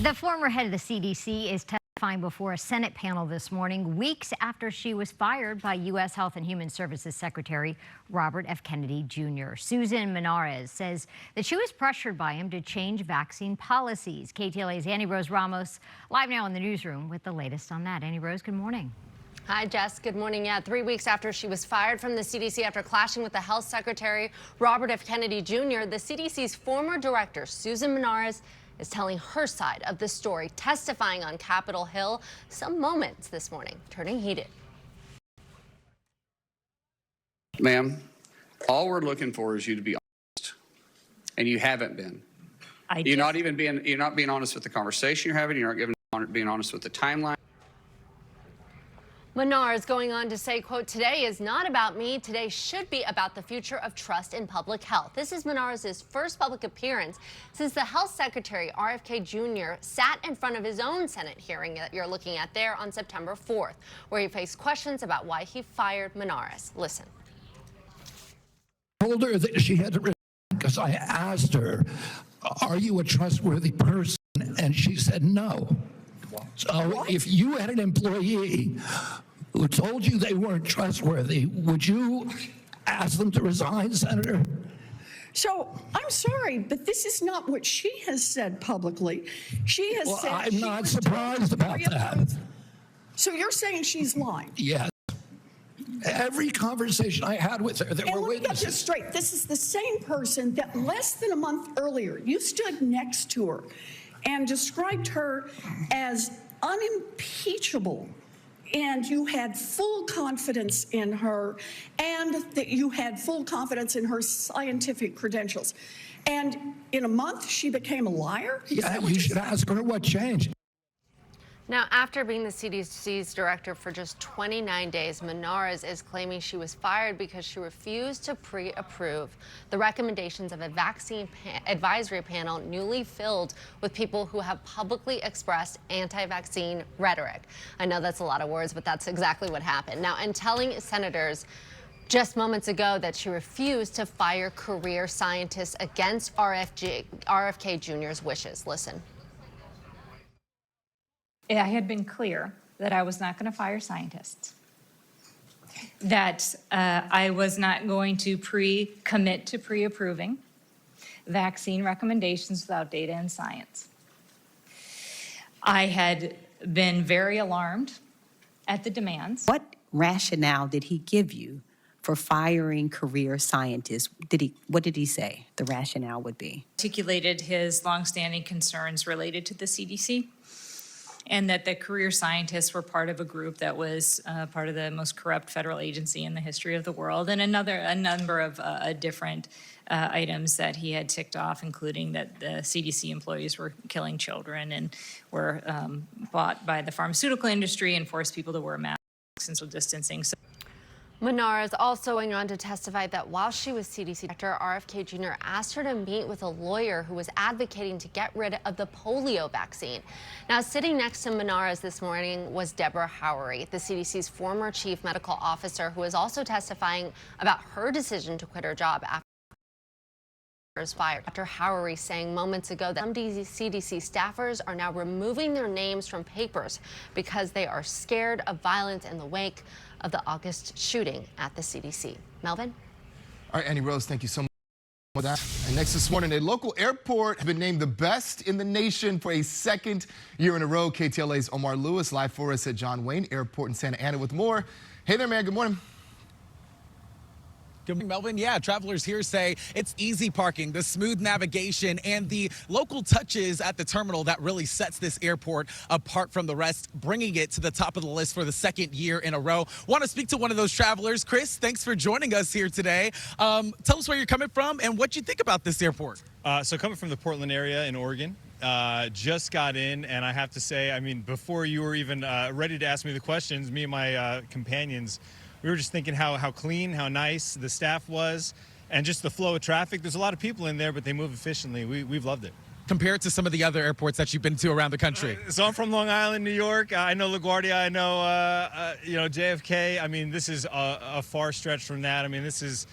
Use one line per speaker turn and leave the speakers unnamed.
The former head of the CDC is testifying before a Senate panel this morning, weeks after she was fired by U.S. Health and Human Services Secretary Robert F. Kennedy Jr. Susan Menarez says that she was pressured by him to change vaccine policies. KTLA's Annie Rose Ramos live now in the newsroom with the latest on that. Annie Rose, good morning.
Hi, Jess. Good morning. Yeah, 3 weeks after she was fired from the CDC after clashing with the health secretary, Robert F. Kennedy Jr., the CDC's former director, Susan Menarez, is telling her side of the story, testifying on Capitol Hill. Some moments this morning turning heated.
Ma'am, all we're looking for is you to be honest, and you haven't been. You're not being honest with the conversation you're having. You're not being honest with the timeline.
Menarez going on to say, quote, "Today is not about me. Today should be about the future of trust in public health." This is Menarez's first public appearance since the health secretary, RFK Jr., sat in front of his own Senate hearing that you're looking at there on September 4th, where he faced questions about why he fired Menarez. Listen.
I told her that she had to resign because I asked her, "Are you a trustworthy person?" And she said no. So if you had an employee who told you they weren't trustworthy, would you ask them to resign, Senator?
So I'm sorry, but this is not what she has said publicly. She has said
I'm not surprised about that.
So you're saying she's lying?
Yes. Every conversation I had with her, there were witnesses.
Let me get this straight. This is the same person that less than a month earlier, you stood next to her and described her as unimpeachable, and you had full confidence in her, and that you had full confidence in her scientific credentials. And in a month, she became a liar?
Yeah, you should ask her what changed.
Now, after being the CDC's director for just 29 days, Menarez is claiming she was fired because she refused to pre-approve the recommendations of a vaccine advisory panel newly filled with people who have publicly expressed anti-vaccine rhetoric. I know that's a lot of words, but that's exactly what happened. Now, and telling senators just moments ago that she refused to fire career scientists against RFK Jr.'s wishes. Listen.
I had been clear that I was not going to fire scientists, that I was not going to commit to pre-approving vaccine recommendations without data and science. I had been very alarmed at the demands.
What rationale did he give you for firing career scientists? What did he say the rationale would be?
Articulated his longstanding concerns related to the CDC, and that the career scientists were part of a group that was part of the most corrupt federal agency in the history of the world, and a number of different items that he had ticked off, including that the CDC employees were killing children and were bought by the pharmaceutical industry and forced people to wear masks and social distancing. So
Menarez also went on to testify that while she was CDC director, RFK Jr. asked her to meet with a lawyer who was advocating to get rid of the polio vaccine. Now, sitting next to Menarez this morning was Deborah Howery, the CDC's former chief medical officer, who is also testifying about her decision to quit her job after was fired. Dr. Howery saying moments ago that some CDC staffers are now removing their names from papers because they are scared of violence in the wake of the August shooting at the CDC. Melvin?
All right, Annie Rose, thank you so much for that. And next this morning, a local airport has been named the best in the nation for a second year in a row. KTLA's Omar Lewis live for us at John Wayne Airport in Santa Ana with more. Hey there, man. Good morning.
Good morning, Melvin. Yeah, travelers here say it's easy parking, the smooth navigation, and the local touches at the terminal that really sets this airport apart from the rest, bringing it to the top of the list for the second year in a row. Want to speak to one of those travelers. Chris, thanks for joining us here today. Tell us where you're coming from and what you think about this airport.
So coming from the Portland area in Oregon, just got in, and I have to say, I mean, before you were even ready to ask me the questions, me and my companions, we were just thinking how clean, how nice the staff was, and just the flow of traffic. There's a lot of people in there, but they move efficiently. We've loved it.
Compared to some of the other airports that you've been to around the country.
So I'm from Long Island, New York. I know LaGuardia. I know, JFK. I mean, this is a far stretch from that. I mean, this is